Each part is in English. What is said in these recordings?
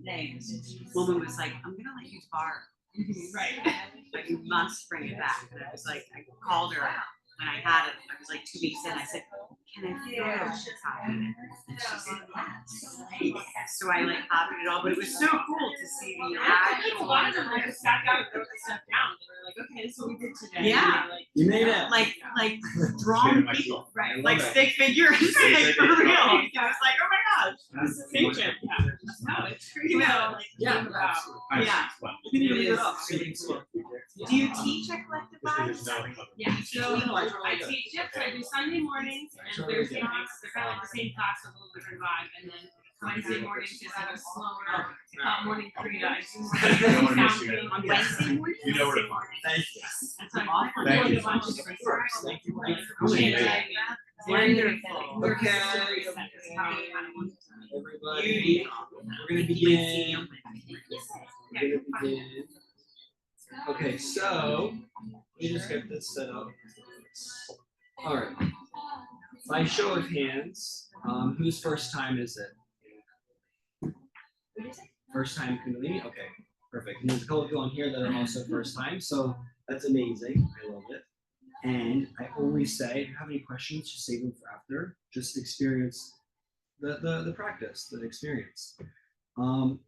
Day, this woman was like, I'm gonna let you borrow. Right. But you must bring it back. And I was like, I called her when I had it. I was like 2 weeks in. I said, can I photocopy it? And she said, yes. So I like copied it all, but it was so cool to see the actual. A lot of them just sat down and wrote the stuff down. They were like, okay, this is what we did today. Yeah. Like, you made it. Like drawn people. Right. Like stick figures. Like for real. I was like, oh my gosh. This is ancient. Yeah. No, it's pretty about like yeah. Yeah. It is really cool. Do you teach at Collective Vibes? Yeah, so I teach it. So I do Sunday mornings and Thursday nights. They're kind of like the same class with a little different vibe. And then Wednesday mornings is like a slower morning Kriya. On Wednesday morning? You know where to find Thank you. And so I'm Thank doing you. a bunch of different stuff. Thank you. Wonderful. Okay. Everybody, we're gonna begin. Okay, so let me just get this set up. All right. By show of hands, whose first time is it? First time Kundalini? Okay, perfect. And there's a couple of people on here that are also first time, so that's amazing. I love it. And I always say, if you have any questions, just save them for after. Just experience the practice, the experience.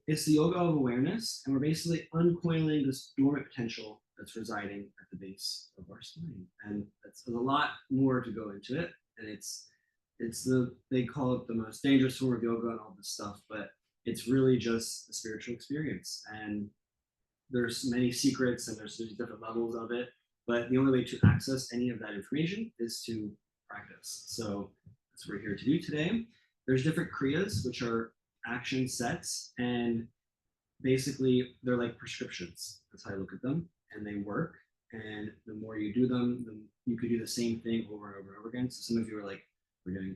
It's the yoga of awareness, and we're basically uncoiling this dormant potential that's residing at the base of our spine. And there's a lot more to go into it. And they call it the most dangerous form of yoga and all this stuff, but it's really just a spiritual experience. And there's many secrets and there's different levels of it, but the only way to access any of that information is to practice. So that's what we're here to do today. There's different kriyas, which are action sets, and basically they're like prescriptions. That's how I look at them, and they work. And the more you do them, you could do the same thing over and over and over again. So some of you are like, we're doing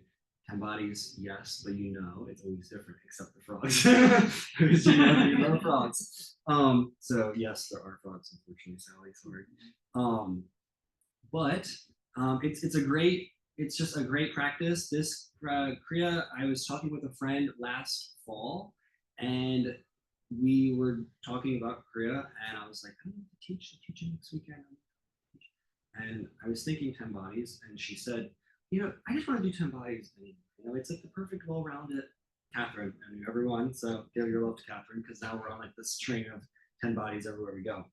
10 bodies, yes, but you know it's always different except the frogs. Because you know frogs. So yes, there are frogs, unfortunately, Sally, sorry. But it's just a great practice. This Kriya, I was talking with a friend last fall, and we were talking about Kriya, and I was like, I need to teach next weekend. And I was thinking 10 bodies, and she said, I just want to do 10 bodies. It's like the perfect, well-rounded Catherine. I knew everyone, so give your love to Catherine, because now we're on like this train of 10 bodies everywhere we go.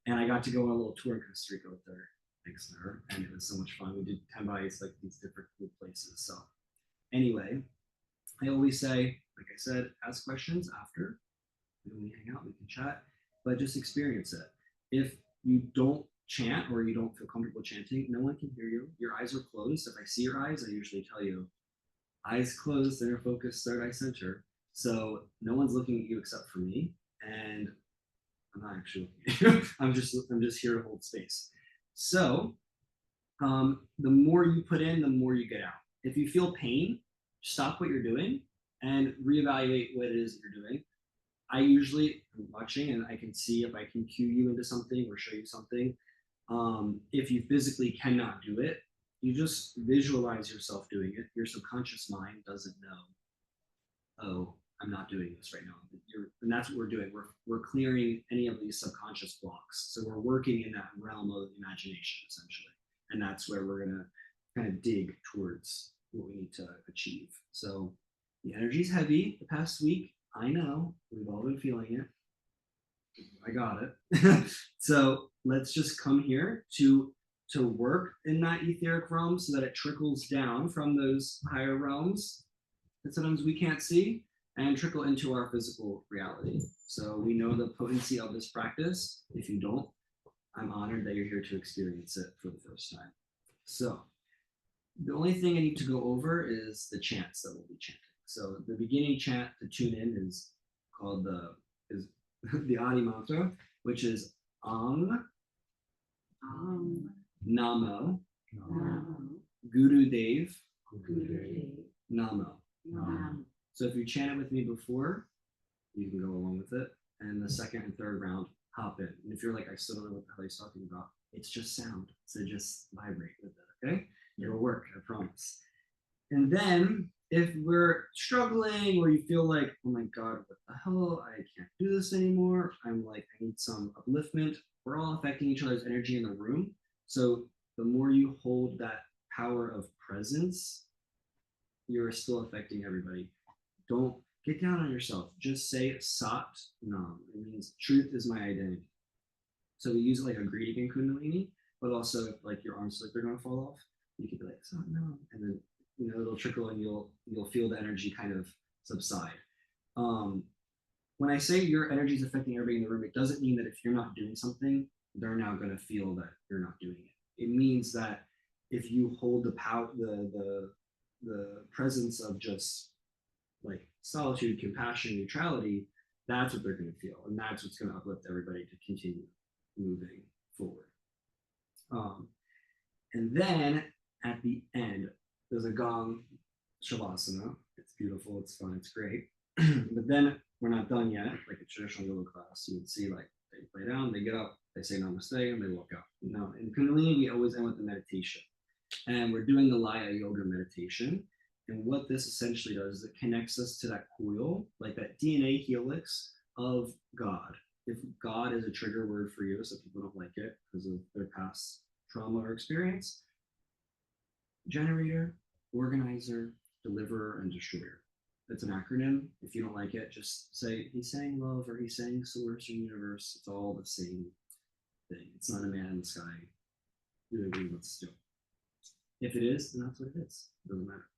And I got to go on a little tour in Costa Rica with her, thanks to her, and it was so much fun. We did 10 bodies, like these different cool places. So anyway, I always say, like I said, ask questions after. When we hang out, we can chat, but just experience it. If you don't chant or you don't feel comfortable chanting, no one can hear you. Your eyes are closed. If I see your eyes, I usually tell you, eyes closed, inner focus, third eye center. So no one's looking at you except for me, and I'm not actually looking at you. I'm just here to hold space. So the more you put in, the more you get out. If you feel pain, stop what you're doing and reevaluate what it is that you're doing. I usually am watching and I can see if I can cue you into something or show you something. If you physically cannot do it, you just visualize yourself doing it. Your subconscious mind doesn't know, oh, I'm not doing this right now. And that's what we're doing. We're clearing any of these subconscious blocks. So we're working in that realm of imagination, essentially. And that's where we're going to kind of dig towards what we need to achieve. So the energy's heavy the past week. I know, we've all been feeling it. I got it. So let's just come here to work in that etheric realm so that it trickles down from those higher realms that sometimes we can't see and trickle into our physical reality. So we know the potency of this practice. If you don't, I'm honored that you're here to experience it for the first time. So the only thing I need to go over is the chants that we'll be chanting. So the beginning chant to tune in is called the Adi mantra, which is Ang, Namo, Guru Dev, Namo. So if you chant it with me before, you can go along with it. And the second and third round, hop in. And if you're like, I still don't know what the hell he's talking about, it's just sound. So just vibrate with it, okay? It'll work, I promise. And then if we're struggling or you feel like, oh my God, what the hell? I can't do this anymore. I'm like, I need some upliftment. We're all affecting each other's energy in the room. So the more you hold that power of presence, you're still affecting everybody. Don't get down on yourself. Just say Sat Nam. It means truth is my identity. So we use it like a greeting in Kundalini, but also if like your arms feel like they're gonna fall off, you can be like Sat Nam, and then it'll trickle and you'll feel the energy kind of subside. When I say your energy is affecting everybody in the room, it doesn't mean that if you're not doing something, they're now going to feel that you're not doing it. It means that if you hold the power, the presence of just like solitude, compassion, neutrality, that's what they're going to feel, and that's what's going to uplift everybody to continue moving forward. And then at the end, there's a gong shavasana. It's beautiful, it's fun, it's great. But then we're not done yet. Like a traditional yoga class, you would see like they lay down, they get up, they say namaste, and they walk out. Now in Kundalini, we always end with the meditation. And we're doing the Laya Yoga meditation. And what this essentially does is it connects us to that coil, like that DNA helix of God. If God is a trigger word for you, so people don't like it because of their past trauma or experience, generator, organizer, deliverer, and destroyer. It's an acronym. If you don't like it, just say he's saying love or he's saying source or universe. It's all the same thing. It's not a man in the sky. Do whatever he wants to do. If it is, then that's what it is. It doesn't matter.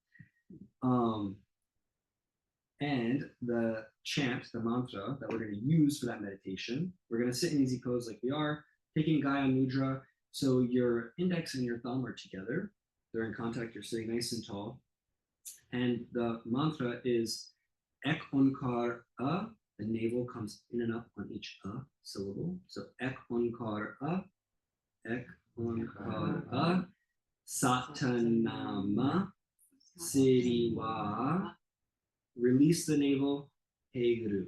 And the chant, the mantra that we're going to use for that meditation, we're going to sit in easy pose like we are, taking Gaya Mudra. So your index and your thumb are together. They're in contact. You're sitting nice and tall. And the mantra is Ek Onkar A. The navel comes in and up on each A syllable. So Ek Onkar A. Ek Onkar A. Satanama Siriwa. Release the navel. Hey Guru.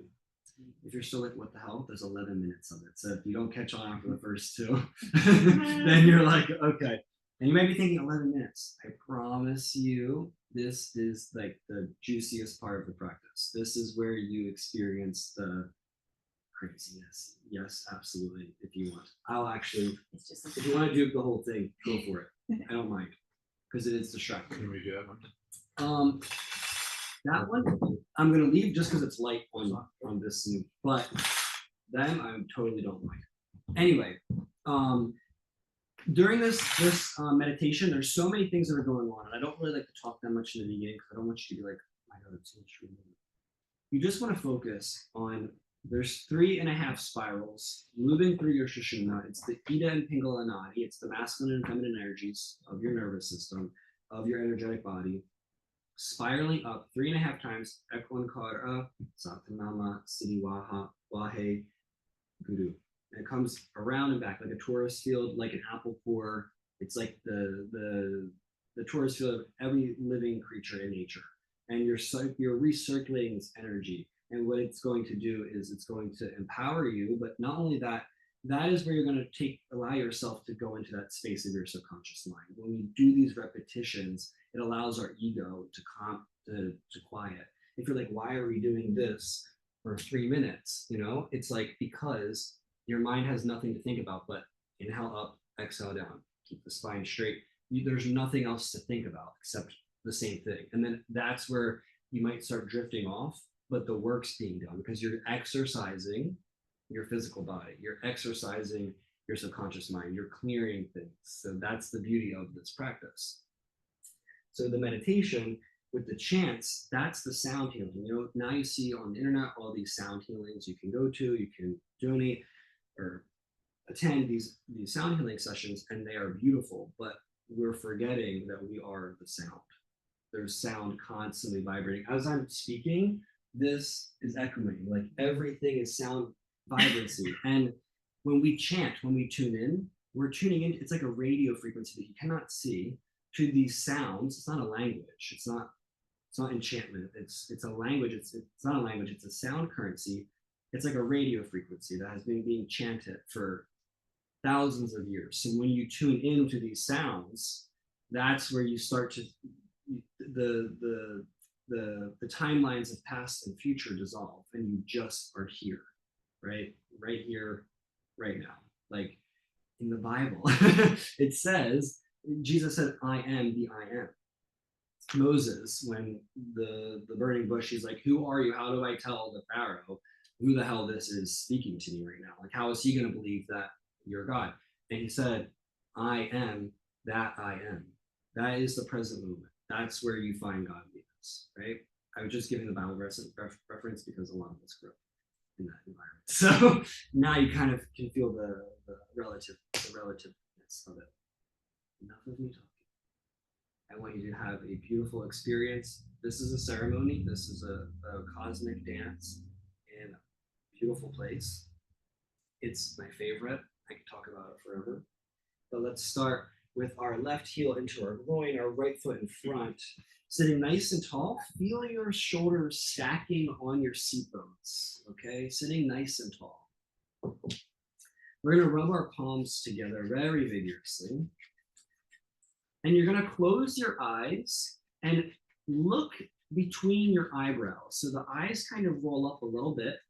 If you're still like, what the hell? There's 11 minutes of it. So if you don't catch on after the first two, then you're like, okay. And you might be thinking 11 minutes. I promise you, this is like the juiciest part of the practice. This is where you experience the craziness. Yes, absolutely. If you want, I'll actually, It's just if you want to do the whole thing, go for it. I don't mind because it is distracting. Can we do that one? That one I'm gonna leave just because it's light on this new, but them I totally don't mind. Anyway, during this meditation, there's so many things that are going on, and I don't really like to talk that much in the beginning because I don't want you to be like, I know it's so true. You just want to focus on there's 3.5 spirals moving through your Sushumna. It's the Ida and Pingala Nadi. It's the masculine and feminine energies of your nervous system, of your energetic body, spiraling up 3.5 times. Ek Onkara, Satanama, Siddhiwaha, Wahe, Guru. And it comes around and back like a torus field, like an apple core. It's like the torus field of every living creature in nature. And you're recirculating this energy. And what it's going to do is it's going to empower you. But not only that, that is where you're going to allow yourself to go into that space of your subconscious mind. When we do these repetitions, it allows our ego to quiet. If you're like, why are we doing this for 3 minutes? It's like because your mind has nothing to think about but inhale up, exhale down, keep the spine straight. There's nothing else to think about except the same thing. And then that's where you might start drifting off, but the work's being done because you're exercising your physical body, you're exercising your subconscious mind, you're clearing things. So that's the beauty of this practice. So the meditation with the chants, that's the sound healing. Now you see on the internet all these sound healings you can go to, you can donate or attend these sound healing sessions, and they are beautiful, but we're forgetting that we are the sound. There's sound constantly vibrating. As I'm speaking, this is echoing, like everything is sound vibrancy. And when we chant, when we tune in, we're tuning in, it's like a radio frequency that you cannot see to these sounds. It's not a language. It's not enchantment. It's a language. It's not a language. It's a sound currency. It's like a radio frequency that has been being chanted for thousands of years. So when you tune into these sounds, that's where you start to the timelines of past and future dissolve, and you just are here, right here, right now. Like in the Bible, it says, Jesus said, "I am the I am." Moses, when the burning bush, he's like, "Who are you? How do I tell the Pharaoh who the hell this is speaking to me right now? Like, how is he going to believe that you're God?" And he said, "I am that I am." That is the present moment. That's where you find godliness, right? I was just giving the Bible reference because a lot of us grew up in that environment. So now you kind of can feel the relativeness of it. Enough of me talking. I want you to have a beautiful experience. This is a ceremony. This is a cosmic dance in a beautiful place. It's my favorite. I can talk about it forever. But let's start with our left heel into our groin, our right foot in front, sitting nice and tall. Feel your shoulders stacking on your seat bones, okay? Sitting nice and tall. We're gonna rub our palms together very vigorously. And you're gonna close your eyes and look between your eyebrows. So the eyes kind of roll up a little bit.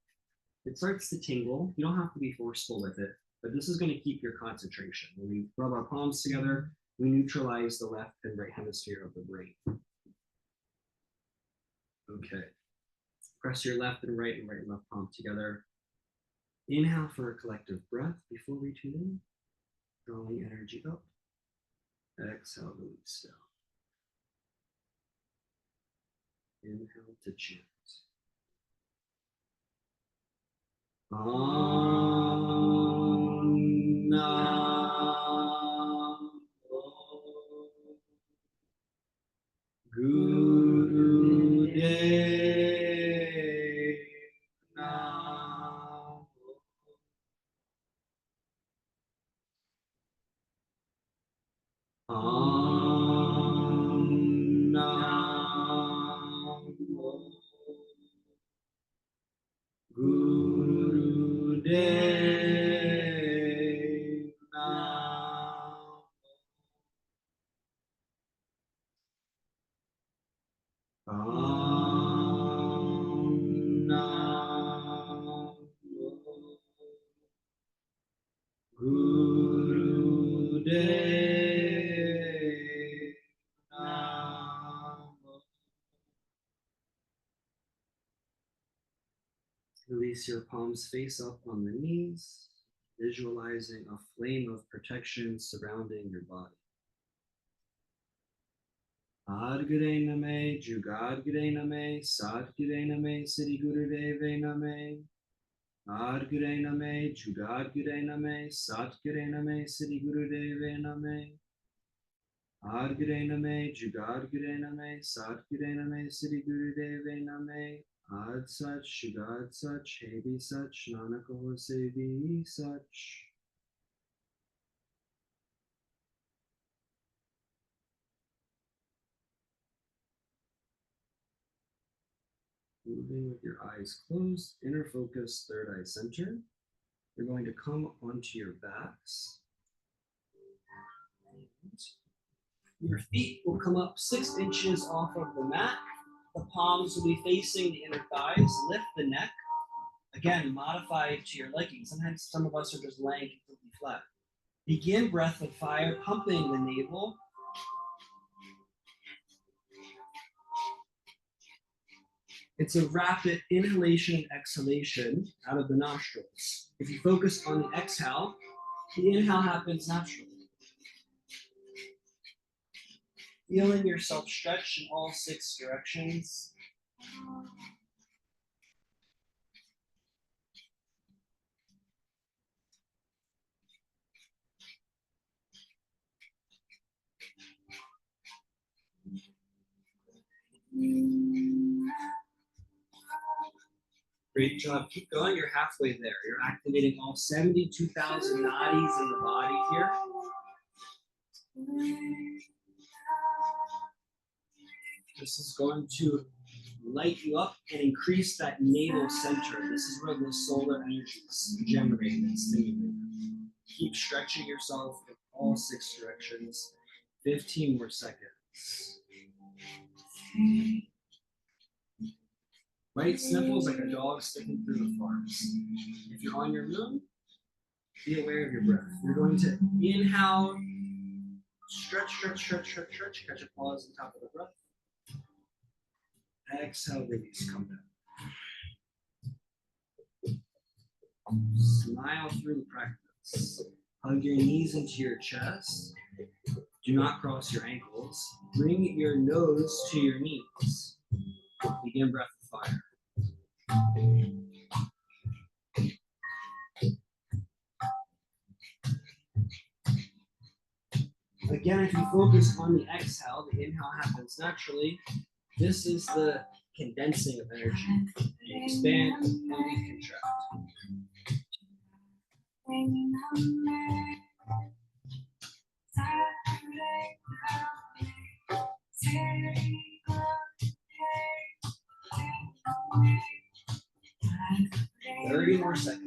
It starts to tingle. You don't have to be forceful with it, but this is gonna keep your concentration. When we rub our palms together, we neutralize the left and right hemisphere of the brain. Okay. Press your left and right left palm together. Inhale for a collective breath before we tune in. Drawing energy up. Exhale, release down. Inhale to chant. Om Namo Guru Dev Namo. Om Namo Guru Dev Namo. Om Namo Guru Dev Namo. Release your palms face up on the knees, visualizing a flame of protection surrounding your body. Adgure Name, Jugadgure Name, Satgure Name, Siddhi Gurudeve Name. Adgure Name, Jugadgure Name, Satgure Name, Siddhi Gurudeve Name. Adgure Name, Jugadgure Name, Satgure Name, Siddhi Gurudeve Name. Ad Sach, Shugad Sach, Hebi Sach, Nanako Sevi Sach. Moving with your eyes closed, inner focus, third eye center. You're going to come onto your backs. Your feet will come up 6 inches off of the mat. The palms will be facing the inner thighs. Lift the neck. Again, modify to your liking. Sometimes some of us are just laying completely flat. Begin breath of fire, pumping the navel. It's a rapid inhalation and exhalation out of the nostrils. If you focus on the exhale, the inhale happens naturally. Feeling yourself stretch in all 6 directions. Great job. Keep going. You're halfway there. You're activating all 72,000 nadis in the body here. This is going to light you up and increase that navel center. This is where the solar energy is generated and stimulated. Keep stretching yourself in all 6 directions. 15 more seconds. Right sniffles like a dog sticking through the forest. If you're on your moon, be aware of your breath. You're going to inhale, stretch, stretch, stretch, stretch, stretch, catch a pause on top of the breath. Exhale, release, come down. Smile through the practice. Hug your knees into your chest. Do not cross your ankles. Bring your nose to your knees. Begin breath of fire. Again, if you focus on the exhale, the inhale happens naturally. This is the condensing of energy. And you expand and we contract. Thirty more seconds.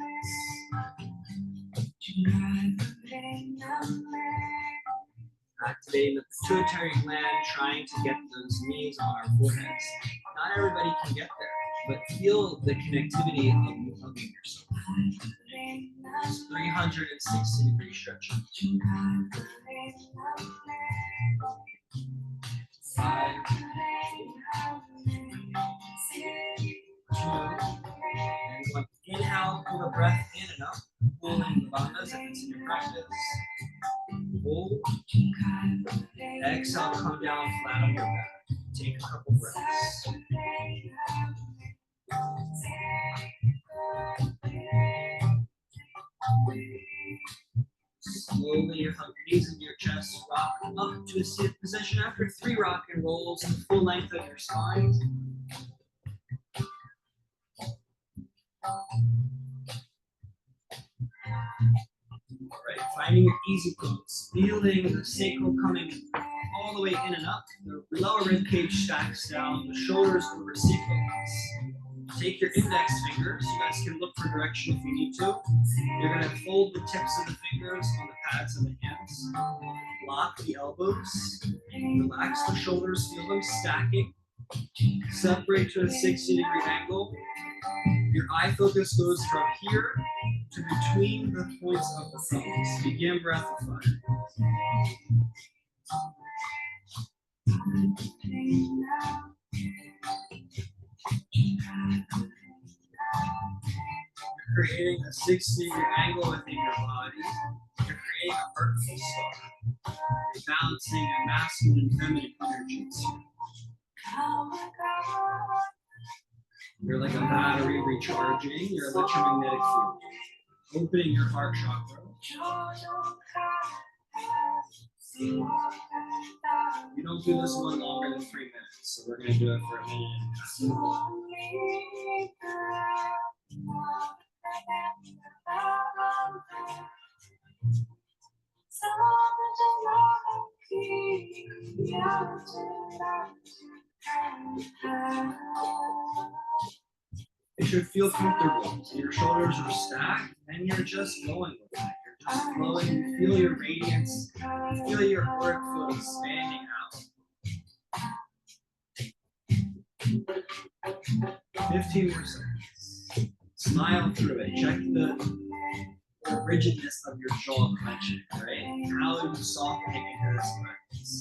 Activating the pituitary gland, trying to get those knees on our foreheads. Not everybody can get there, but feel the connectivity of hugging yourself. It's 360-degree stretch. 5, 2, and 1. Inhale, pull the breath in and up. Pulling the bandhas if it's in your practice. Hold. Exhale, come down flat on your back. Take a couple breaths. Slowly hug your knees into your chest, rock up to a seated position. After 3 rock and rolls, the full length of your spine. All right, finding your easy pose, feeling the sacral coming all the way in and up. The lower rib cage stacks down, the shoulders over C-pose. Take your index fingers. You guys can look for direction if you need to. You're going to fold the tips of the fingers on the pads of the hands. Lock the elbows. Relax the shoulders. Feel them stacking. Separate to a 60-degree angle. Your eye focus goes from here to between the points of the thumbs. Begin breath of fire. You're creating a 60-degree angle within your body. You're creating a vertical star. You're balancing your masculine and feminine energies. You're like a battery recharging your electromagnetic field. Opening your heart chakra. You don't do this one longer than 3 minutes, so we're going to do it for a minute. It should feel comfortable. Your shoulders are stacked and you're just going with it. You're just flowing. You feel your radiance. You feel your auric field expanding out. 15 more seconds. Smile through it. Check the rigidness of your jaw clenching, right? How are you softening into this practice?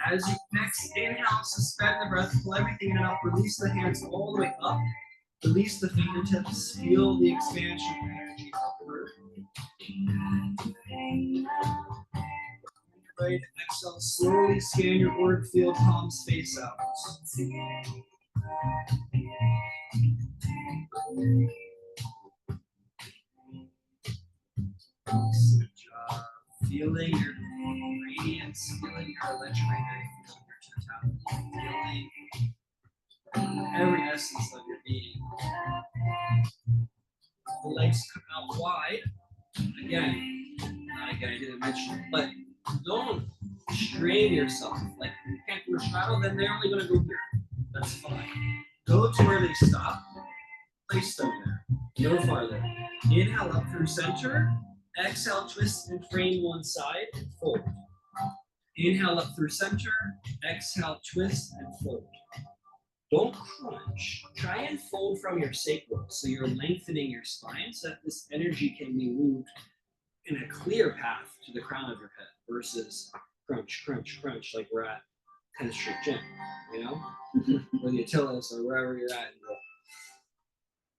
As you next inhale, suspend the breath, pull everything in and up, release the hands all the way up, release the fingertips, feel the expansion of energy upward. Right, exhale, slowly scan your auric field, palms face out. Good job. Feeling your radiance, feeling your electromagnetic field, your totality, feeling every essence of your being. The legs come out wide. Again, I didn't mention it, but Don't strain yourself. Like you can't do a straddle, then they're only gonna go here. That's fine. Go to where they stop. Place them there. No farther. Inhale up through center. Exhale, twist and frame one side and fold. Inhale up through center. Exhale, twist and fold. Don't crunch. Try and fold from your sacrum so you're lengthening your spine so that this energy can be moved in a clear path to the crown of your head versus crunch, crunch, crunch like we're at 10th Street Gym, you know? Or the Attilas or wherever you're at.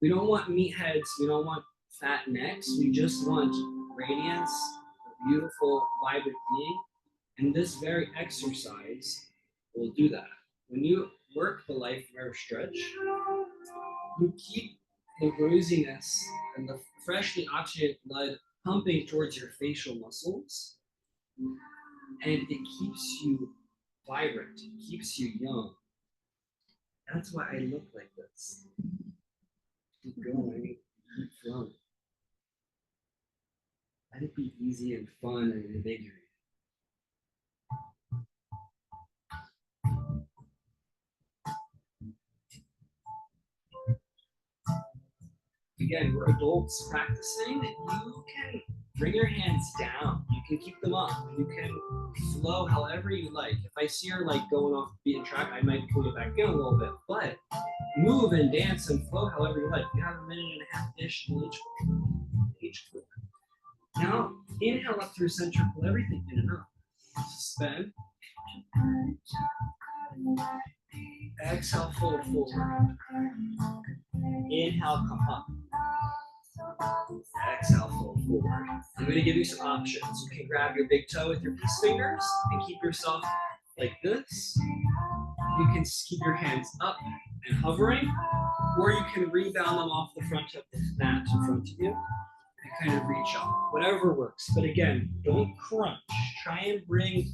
We don't want meatheads. We don't want fat necks. We just want radiance, a beautiful, vibrant being. And this very exercise will do that. When you work the life nerve stretch, you keep the rosiness and the freshly oxygenated blood pumping towards your facial muscles, and it keeps you vibrant, it keeps you young. That's why I look like this. Keep going, keep flowing. Let it be easy and fun and invigorating. Again, we're adults practicing. You can bring your hands down. You can keep them up. You can flow however you like. If I see her like going off the beaten track, I might pull you back in a little bit. But move and dance and flow however you like. You have a minute and a half-ish in each group. Now, inhale up through center, pull everything in and up. Suspend. Exhale, fold forward. Inhale, come up. Exhale, fold forward. I'm going to give you some options. You can grab your big toe with your peace fingers and keep yourself like this. You can keep your hands up and hovering, or you can rebound them off the front of the mat in front of you and kind of reach up. Whatever works. But again, don't crunch. Try and bring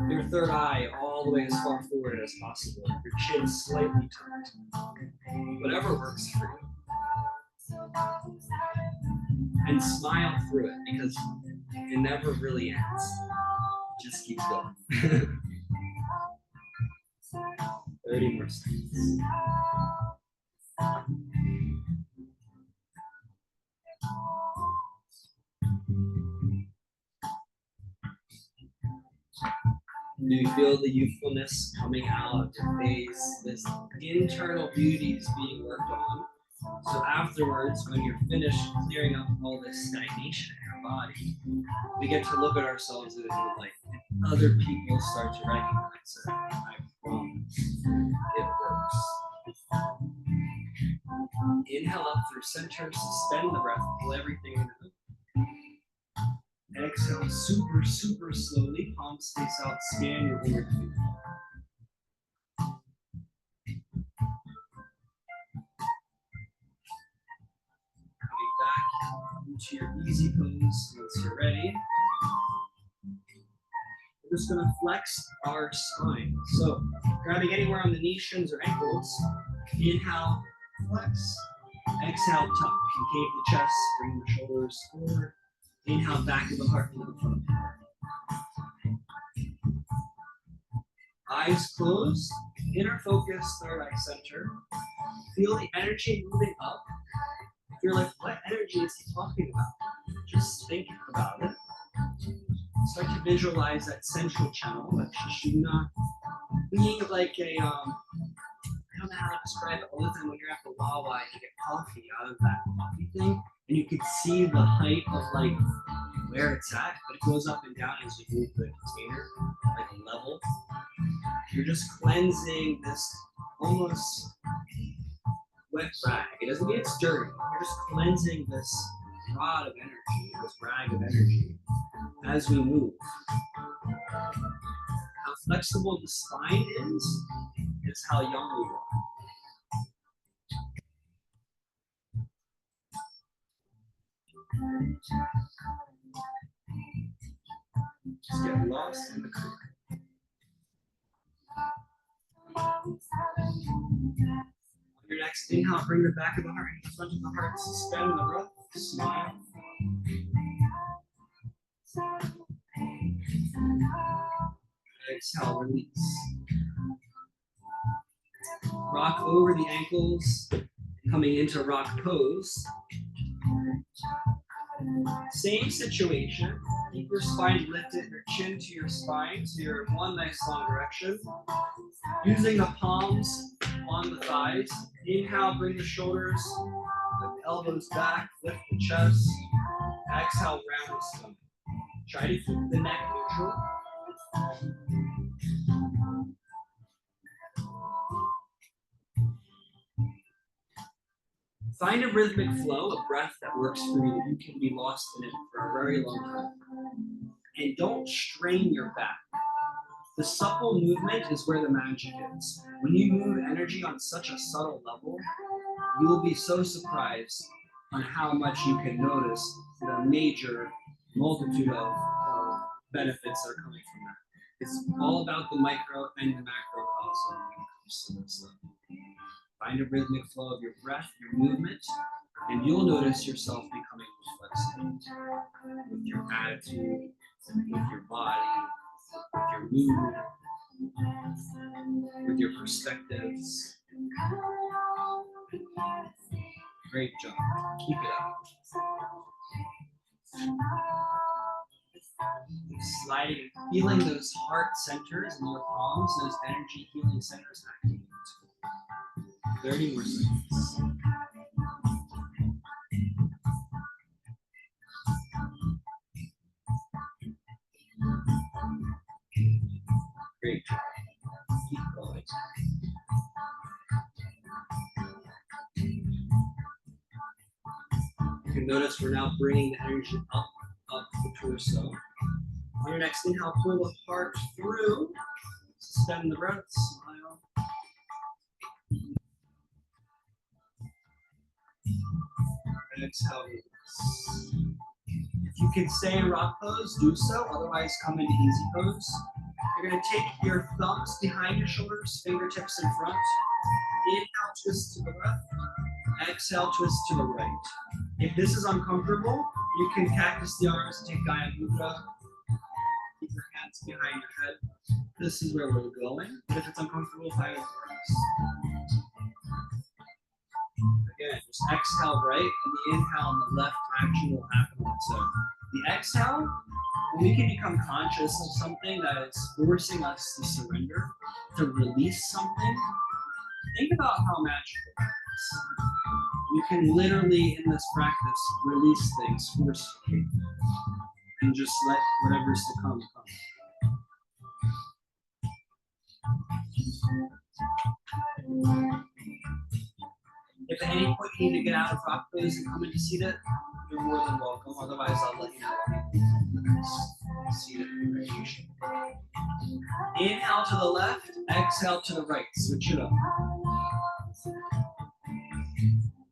your third eye all the way as far forward as possible. Your chin slightly tucked. Whatever works for you. And smile through it because it never really ends. It just keeps going. 30 more seconds. Do you feel the youthfulness coming out of your face? This internal beauty is being worked on. So afterwards, when you're finished clearing up all this stagnation in your body, we get to look at ourselves in a new light. Other people start to recognize it. I promise it works. Inhale up through center, suspend the breath, pull everything in. Exhale, super, super slowly, palms face out, scan your inner feet. Coming back into your easy pose once you're ready. We're just going to flex our spine. So, grabbing anywhere on the knee, shins, or ankles. Inhale, flex. Exhale, tuck. Concave the chest, bring the shoulders forward. Inhale, back of the heart into the front. Eyes closed, inner focus, third eye center. Feel the energy moving up. If you're like, what energy is he talking about? Just think about it. Start to visualize that central channel, that Sushumna, being like a, I don't know how to describe it all the time when you're at the Wawa and you get coffee out of that coffee thing. And you can see the height of like where it's at, but it goes up and down as you move the container, like a level. You're just cleansing this almost wet rag. It doesn't mean it's dirty. You're just cleansing this rod of energy, this rag of energy, as we move. How flexible the spine is how young we are. Just get lost in the creek. On your next inhale, bring the back of the heart in front of the heart, suspend the breath, smile. exhale, release. Rock over the ankles, coming into rock pose. Same situation. Keep your spine lifted, your chin to your spine, so you're in one nice long direction. Using the palms on the thighs. Inhale, bring the shoulders, the elbows back, lift the chest. Exhale, round the stomach. Try to keep the neck neutral. Find a rhythmic flow, a breath that works for you, that you can be lost in it for a very long time. And don't strain your back. The supple movement is where the magic is. When you move energy on such a subtle level, you will be so surprised on how much you can notice the major multitude of benefits that are coming from that. It's all about the micro and the macrocosm when it comes to this stuff. Find a rhythmic flow of your breath, your movement, and you'll notice yourself becoming more flexible with your attitude, with your body, with your mood, with your perspectives. Great job. Keep it up. Sliding, feeling those heart centers in your palms, those energy healing centers activated. 30 more seconds. Great job. Keep going. You can notice we're now bringing the energy up the torso. On your next inhale, pull the heart through. Suspend the breath. Smile. And exhale. If you can stay in rock pose, do so. Otherwise, come into easy pose. You're going to take your thumbs behind your shoulders, fingertips in front. Inhale, twist to the left. Exhale, twist to the right. If this is uncomfortable, you can cactus the arms and take Gaya Mudra. Keep your hands behind your head. This is where we're going. But if it's uncomfortable, find it first. Again, just exhale right, and the inhale on the left action will happen on its own. The exhale, when we can become conscious of something that is forcing us to surrender, to release something, think about how magical that is. You can literally, in this practice, release things forcefully and just let whatever's to come come. If at any point you need to get out of rock pose and come into seated, you're more than welcome. Otherwise, I'll let you know the next seated variation. Inhale to the left, exhale to the right. Switch it up.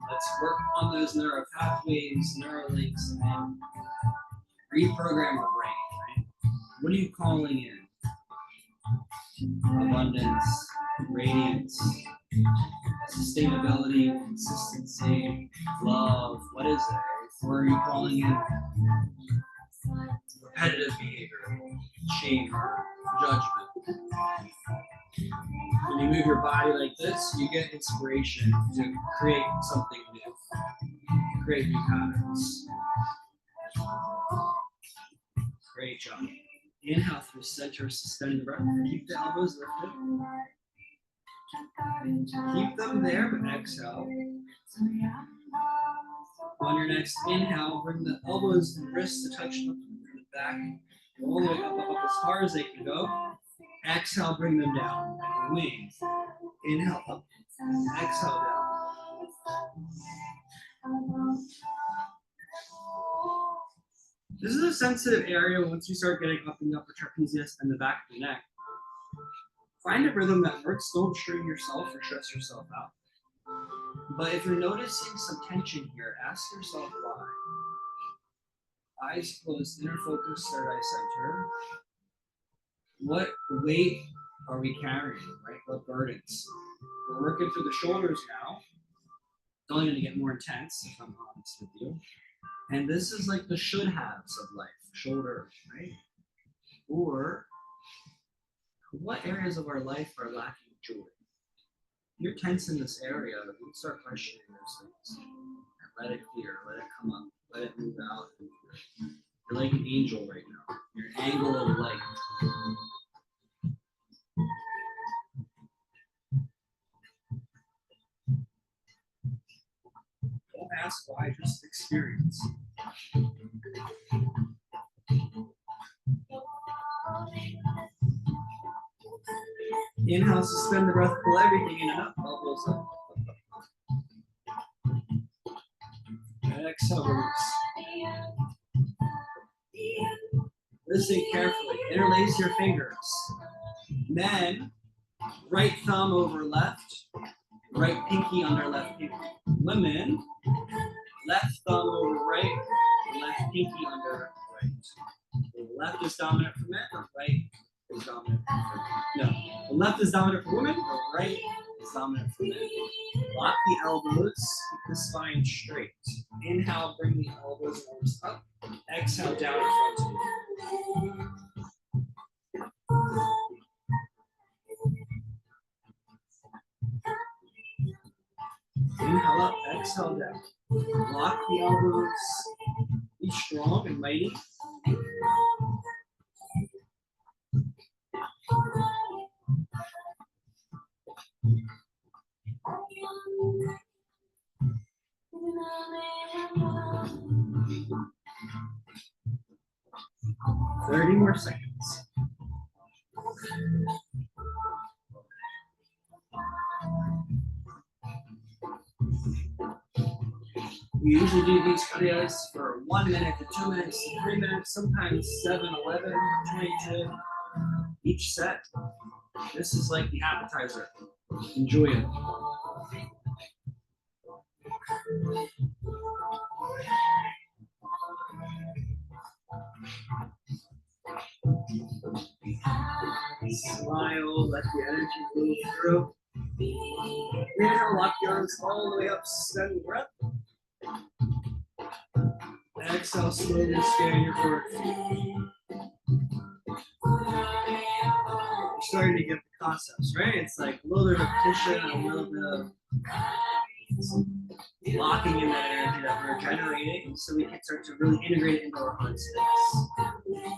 Let's work on those neural pathways, neural links, and reprogram the brain, right? What are you calling in? Abundance, radiance, sustainability, consistency, love. What is it? Or are you calling in repetitive behavior, shame, judgment? When you move your body like this, you get inspiration to create something new, create new patterns. Great job. Inhale through center, suspend the breath. Keep the elbows lifted. Keep them there, but exhale. On your next inhale, bring the elbows and wrists to touch the back. All the way up as far as they can go. Exhale, bring them down like a wing. Inhale up. Exhale down. This is a sensitive area once you start getting up in the upper trapezius and the back of the neck. Find a rhythm that works. Don't strain yourself or stress yourself out. But if you're noticing some tension here, ask yourself why. Eyes closed, inner focus, third eye center. What weight are we carrying, right? What burdens? We're working through the shoulders now. It's only going to get more intense if I'm honest with you. And this is like the should-haves of life, shoulder, right? Or What areas of our life are lacking joy? You're tense in this area, you start questioning those things. And let it clear, let it come up, let it move out. You're like an angel right now. You're an angle of light. Don't ask why, just experience. Inhale, suspend the breath, pull everything in and up, elbows up. Exhale, release. Listen carefully. Interlace your fingers. Men, right thumb over left, right pinky under left pinky. Women, left thumb over right, left pinky under right. The left is dominant for men, the right is dominant for women. No, the left is dominant for women, the right is dominant for men. Lock the elbows, keep the spine straight. Inhale, bring the elbows and arms up. Exhale, down in front of you. Inhale up, exhale down. Lock the elbows. Be strong and mighty. Thirty more seconds. We usually do these kriyas for 1 minute to 2 minutes to 3 minutes, sometimes 7, 11, 22 each set. This is like the appetizer. Enjoy it. Smile, let the energy move through. Inhale, lock the arms all the way up, suspend the breath. Exhale, slowly scan your forward feet. You're starting to get the concepts, right? It's like a little bit of repetition, a little bit of locking in that energy that we're generating so we can start to really integrate it into our heart space.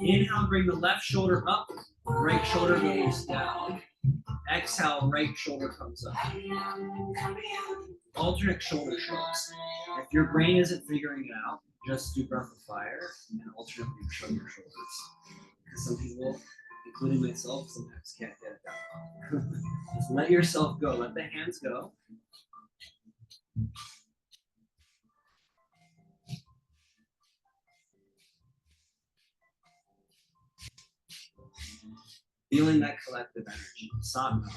Inhale, bring the left shoulder up, right shoulder goes down. Exhale, right shoulder comes up. Alternate shoulder shrugs. If your brain isn't figuring it out, just do breath of fire and alternately shrug your shoulders. Because some people, including myself, sometimes can't get it done. Just let yourself go. Let the hands go. Feeling that collective energy. Sadhana.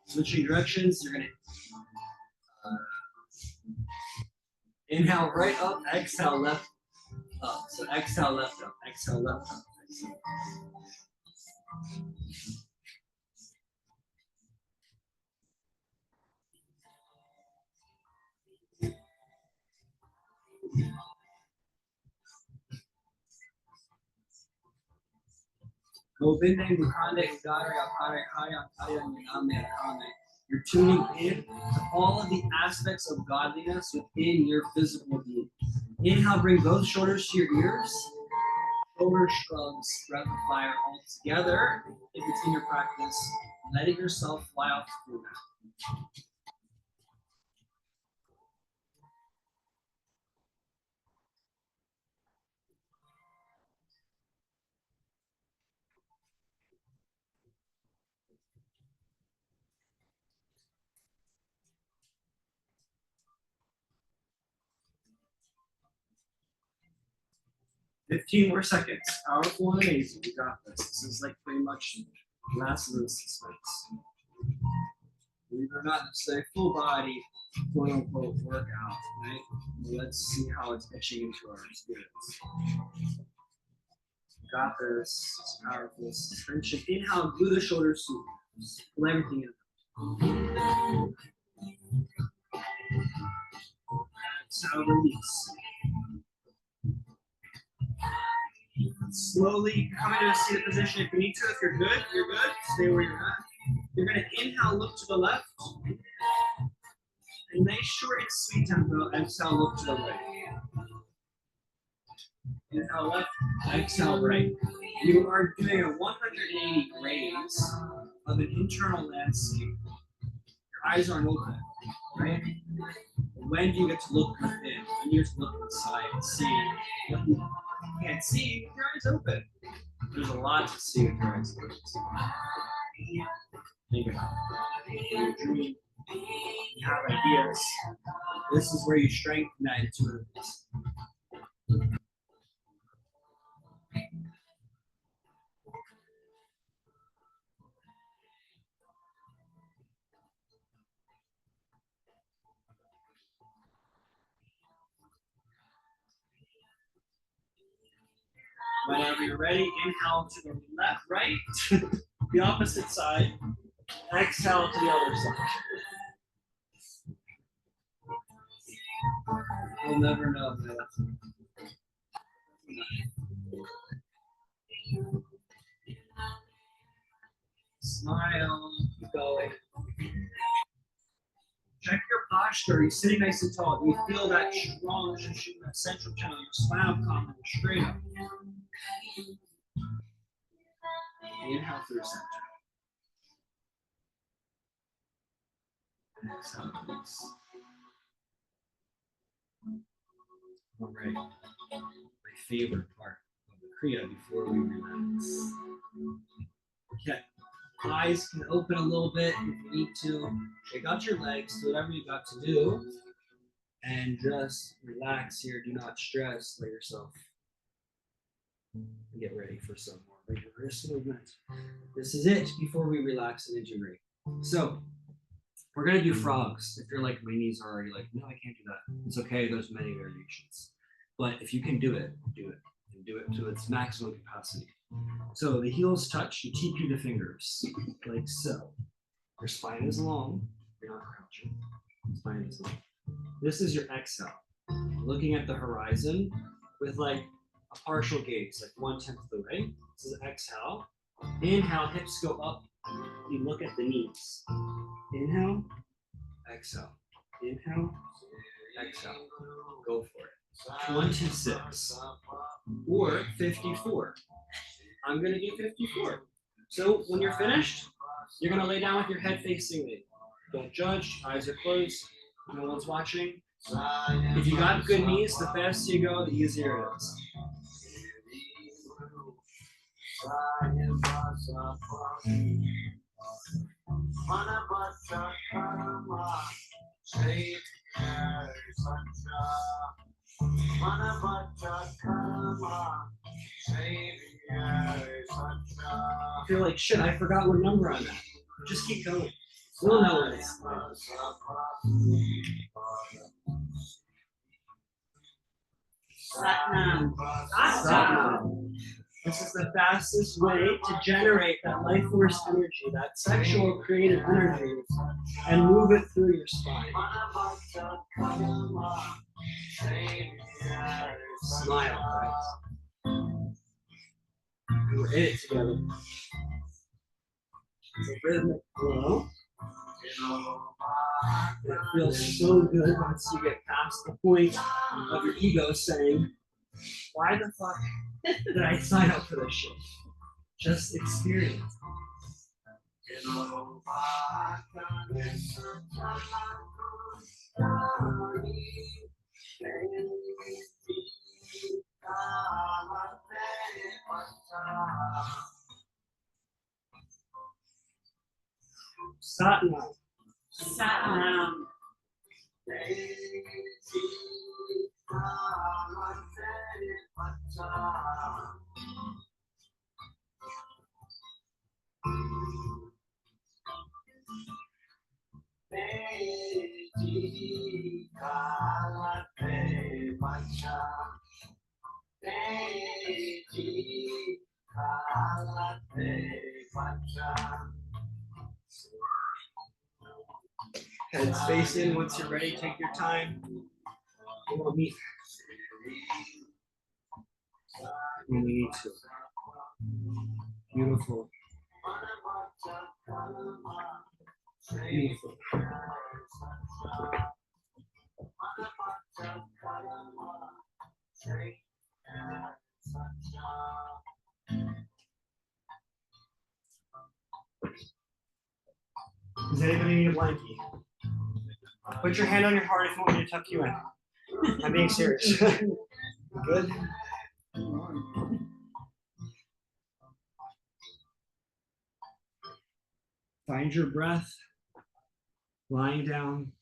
Switching directions, you're going to inhale right up, exhale left up. So exhale left up, exhale left up. Exhale. Govinde Mukande Udare Apare Haya Kaya Name Akame. You're tuning in to all of the aspects of godliness within your physical being. Inhale, bring both shoulders to your ears. Shoulder shrugs, breath of fire all together. If it's in your practice, letting yourself fly off through that. 15 more seconds. Powerful and amazing. You got this. This is like pretty much last of the suspense. Believe it or not, it's a full body, quote unquote, workout, right? Let's see how it's etching into our spirits. You got this. It's powerful suspension. Inhale, glue the shoulders to pull everything in. Exhale, release. slowly come into a seated position if you need to. If you're good, you're good. Stay where you're at. You're gonna inhale, look to the left. A nice short and sweet tempo. Exhale, look to the right. Inhale left, exhale right. You are doing a 180 grades of an internal landscape. Your eyes aren't open, right? When do you get to look within? When do you get to look inside and see what you can't see with your eyes open? There's a lot to see with your eyes open. Think about it. You dream, you have ideas. This is where you strengthen that intuitiveness. Whenever you're ready, inhale to the left, right, the opposite side. Exhale to the other side. You'll never know. Smile, keep going. Check your posture. You're sitting nice and tall. Do you feel that strong relationship, that central channel, your spinal column straight up? Inhale through center. Exhale, release. All right. My favorite part of the Kriya before we relax. Okay. Eyes can open a little bit if you need to. Shake out your legs, do whatever you got to do. And just relax here. Do not stress. Let yourself get ready for some more regular wrist movement. This is it before we relax and integrate. So we're gonna do frogs. If you're like, my knees are already like, no, I can't do that. It's okay, there's many variations. But if you can do it, do it. And do it to its maximum capacity. So the heels touch, you TP the fingers, like so. Your spine is long, you're not crouching. Spine is long. This is your exhale. Looking at the horizon with like a partial gaze, like 1/10 the way. This is exhale. Inhale, hips go up. You look at the knees. Inhale, exhale. Inhale, exhale. Go for it. 26 or 54. I'm gonna do 54. So when you're finished, you're gonna lay down with your head facing me. Don't judge, eyes are closed, no one's watching. If you got good knees, the faster you go, the easier it is. I feel like shit, I forgot what number I'm at. Just keep going. We'll know what it is. Satnam. Satnam. This is the fastest way to generate that life force energy, that sexual creative energy, and move it through your spine. Smile, right? We're in it together. It's a rhythmic flow. It feels so good once you get past the point of your ego saying, why the fuck did I sign up for this shit? Just experience. Satnam. Satnam. Head space in. Once you're ready, take your time. Come on, meet. when we need to. Beautiful. Beautiful. Does anybody need a blankie? Put your hand on your heart if you want me to tuck you in. I'm being serious. Good? Find your breath, lying down.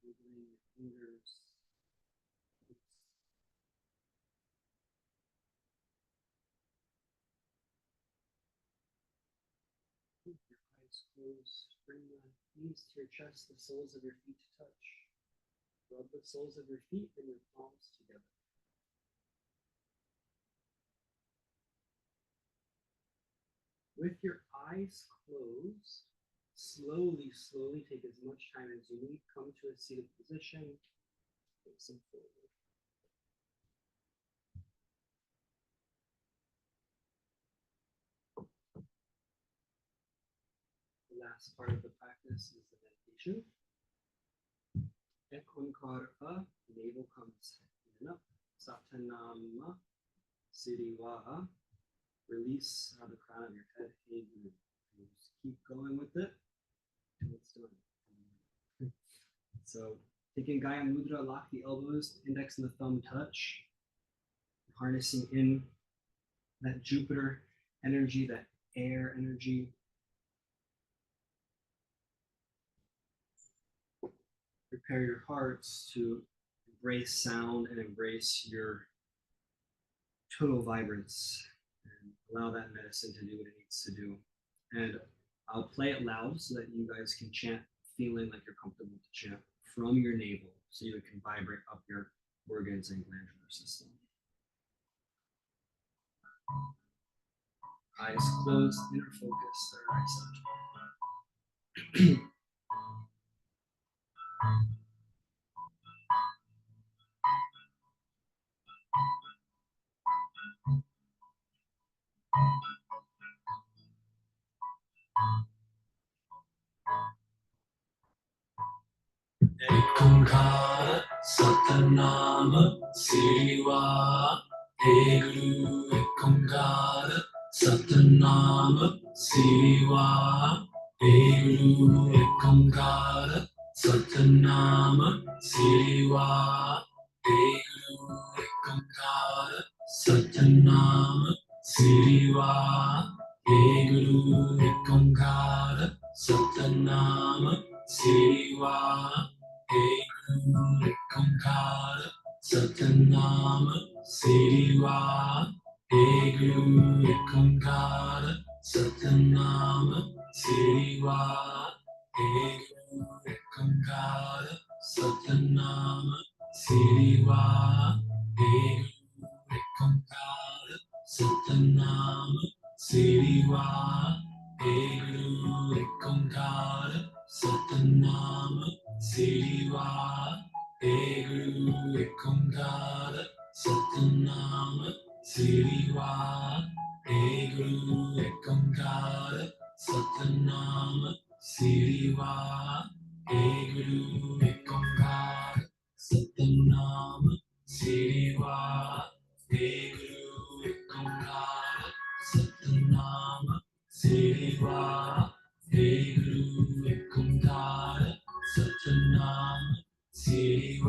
Wiggling your fingers. Keep your eyes closed. Bring the knees to your chest, the soles of your feet to touch. Rub the soles of your feet and your palms together. With your eyes closed, slowly take as much time as you need. Come to a seated position. Facing forward. The last part of the practice is the meditation. Ek onkara, navel comes in up. Satanama, siriwa. Release the crown of your head. Hey, you just keep going with it until it's done. So, taking Gaya Mudra, lock the elbows, index and the thumb touch. Harnessing in that Jupiter energy, that air energy. Prepare your hearts to embrace sound and embrace your total vibrance and allow that medicine to do what it needs to do. And I'll play it loud so that you guys can chant feeling like you're comfortable to chant from your navel so you can vibrate up your organs and glandular system. Eyes closed, inner focus, third eye center. Ekongkara Satanama Siva Eguru Ekongkara Satanama Siva Eguru Ekongkara Satanama Siva Eguru Ekongkara Satanama Siva Eguru Ekongkara Satanama Siva Eguru Ekongkara Satanama Siva Eguru Ekongkara Satanama Siva Eguru Ekongkara Satanama Siva Eguru Ekongkara Satanama Siva Eguru Ekongkara Satanama Siva Eguru Ekongkara Satanama Siva Eguru Ekongkara Satanama Siva Eguru Ekongkara Satanama Siva Eguru Ekongkara Satanama Siva Eguru Ekongkara Satanama Siva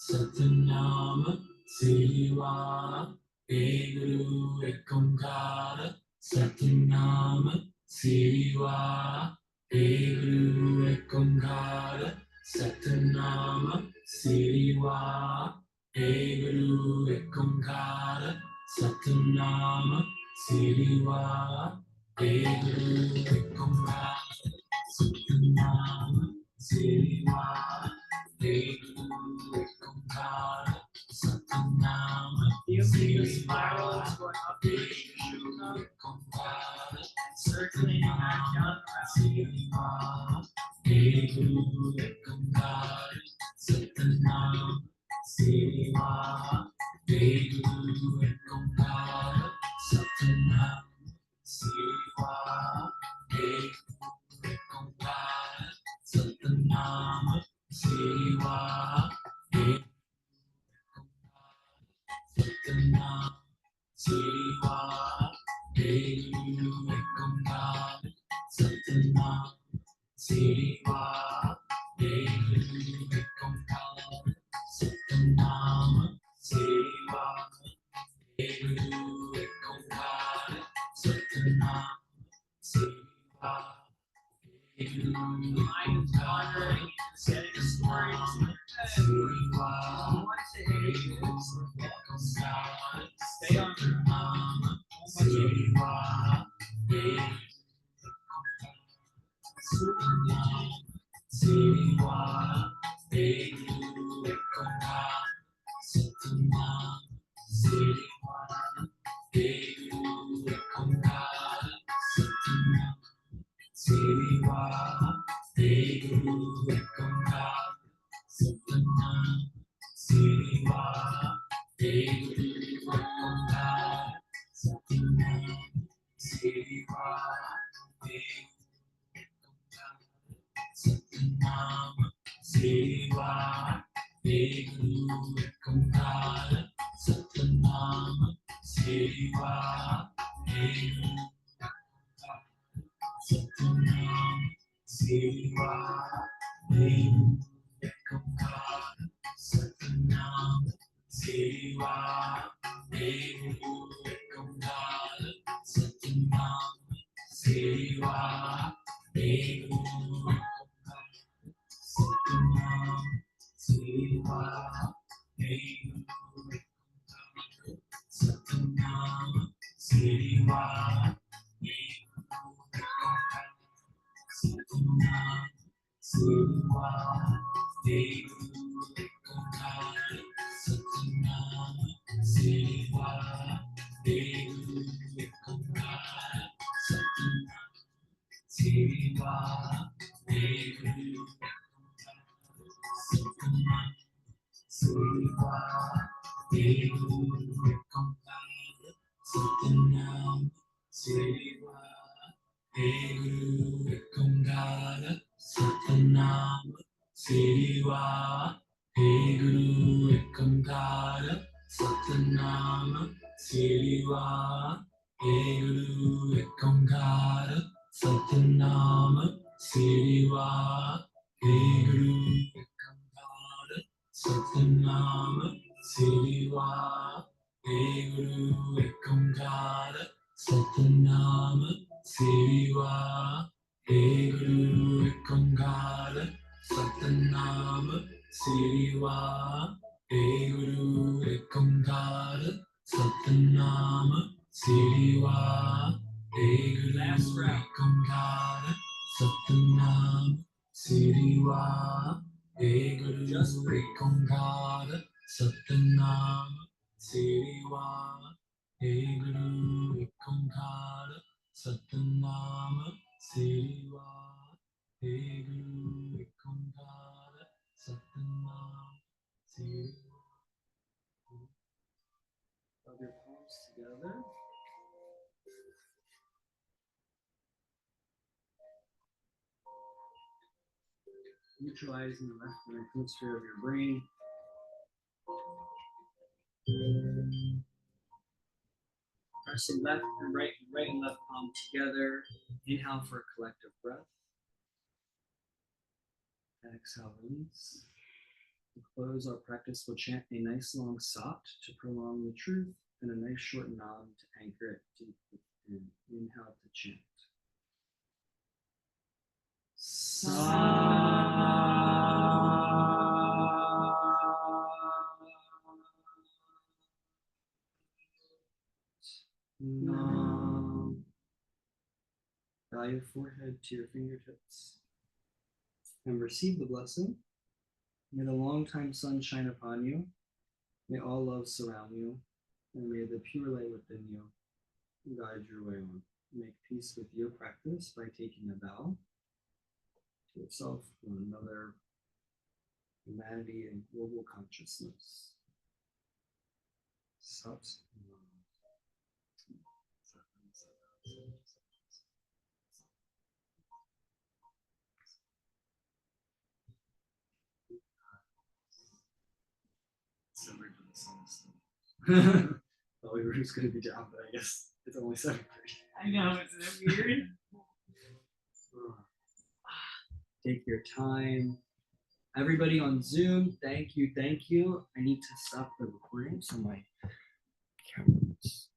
Satnam सेवा हे गुरु एक ओंकार सतनाम सेवा हे गुरु एक ओंकार सतनाम सेवा हे गुरु एक ओंकार सतनाम सेवा हे गुरु एक ओंकार सतनाम सेवा हे गुरु एक ओंकार सतनाम सेवा हे गुरु एक ओंकार सतनाम सेवा हे गुरु एक ओंकार सतनाम सेवा हे गुरु एक ओंकार सतनाम सेवा हे गुरु एक ओंकार सतनाम सेवा हे सतनाम सेवा हे गुरु एक ओंकार सतनाम सेवा हे गुरु एक ओंकार सतनाम सेवा हे गुरु एक ओंकार सतनाम सेवा हे गुरु एक ओंकार सतनाम सेवा हे गुरु एक ओंकार सतनाम सेवा हे सतनाम सेवा हे गुरु एक ओंकार सतनाम सेवा हे गुरु एक ओंकार सतनाम सेवा हे गुरु एक ओंकार सतनाम सेवा हे गुरु एक ओंकार सतनाम सेवा हे सतनाम सेवा हे गुरु एक ओंकार सतनाम सेवा हे गुरु सतनाम सेवा हे गुरु एक ओंकार सतनाम सेवा हे गुरु एक ओंकार सतनाम सेवा हे गुरु सतनाम सेवा हे गुरु सतनाम सेवा हे सतनाम सेवा हे गुरु एक ओंकार सतनाम सेवा हे गुरु एक ओंकार सतनाम सेवा हे गुरु सतनाम सेवा हे गुरु एक ओंकार सतनाम सेवा हे गुरु एक ओंकार सतनाम सेवा हे गुरु एक ओंकार सतनाम सेवा हे गुरु एक ओंकार सतनाम सेवा हे गुरु एक ओंकार सतनाम सेवा हे गुरु एक ओंकार सतनाम सेवा हे गुरु एक ओंकार सतनाम सेवा हे गुरु एक ओंकार सतनाम सेवा हे गुरु एक ओंकार सतनाम सेवा हे गुरु एक ओंकार सतनाम सेवा हे गुरु एक ओंकार सतनाम सेवा हे गुरु एक ओंकार सतनाम सेवा Rub your palms together. Neutralizing the left and right hemisphere of your brain. Pressing left and right and left palm together. Inhale for a collective breath. Exhale, release. To close our practice, we'll chant a nice long sat to prolong the truth and a nice short nam to anchor it deep within. Inhale to chant. Nam. Bow your forehead to your fingertips and receive the blessing. May the long-time sun shine upon you. May all love surround you, and may the pure light within you guide your way on. Make peace with your practice by taking a vow to yourself, one another, humanity, and global consciousness. Sat Nam. Similar to the sun still. Thought we were just going to be down, but I guess it's only 7:30. I know, isn't it weird? Take your time. Everybody on Zoom, thank you, thank you. I need to stop the recording so my camera's